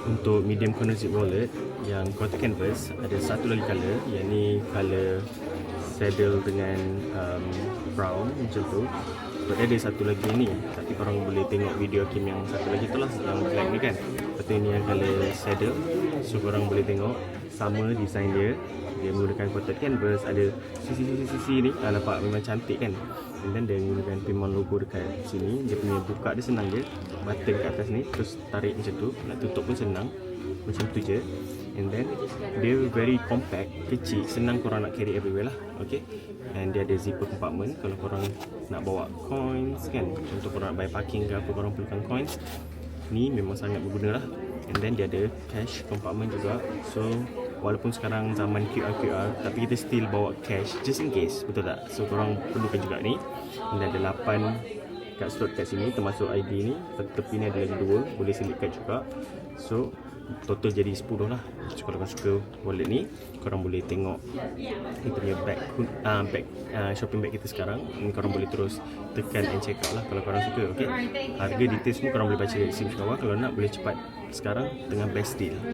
Untuk medium corner zip wallet yang quarter canvas, ada satu lagi colour, yang ni colour saddle dengan brown macam tu. So dia ada satu lagi ni, tapi korang boleh tengok video Kim yang satu lagi tu lah, yang black ni kan. Lepas tu ni yang colour saddle, so korang boleh tengok sama design dia. Dia menggunakan quarter canvas, ada sisi-sisi ni, nampak memang cantik kan. And then dia menggunakan Pimon logo dekat sini. Dia punya buka dia senang je, button kat atas ni, terus tarik macam tu, nak tutup pun senang. Macam tu je. And then dia very compact, kecil, senang korang nak carry everywhere lah. Okay. And dia ada zipper compartment kalau korang nak bawa coins kan, untuk korang nak bayar parking ke apa, korang perlukan coins. Ni memang sangat berguna lah. And then dia ada cash compartment juga. So walaupun sekarang zaman QR, tapi kita still bawa cash just in case, betul tak? So korang perlukan juga ni. Dan ada 8 kad slot kat sini termasuk ID ni. Tepi ni ada lagi 2, boleh selipkan juga. So total jadi 10 lah. So kalau korang suka wallet ni, korang boleh tengok kita punya bag shopping bag kita sekarang. Ni korang boleh terus tekan and check out lah kalau korang suka. Okay, harga detail semua korang boleh baca di sini bawah. Kalau nak boleh cepat, sekarang tengah best deal.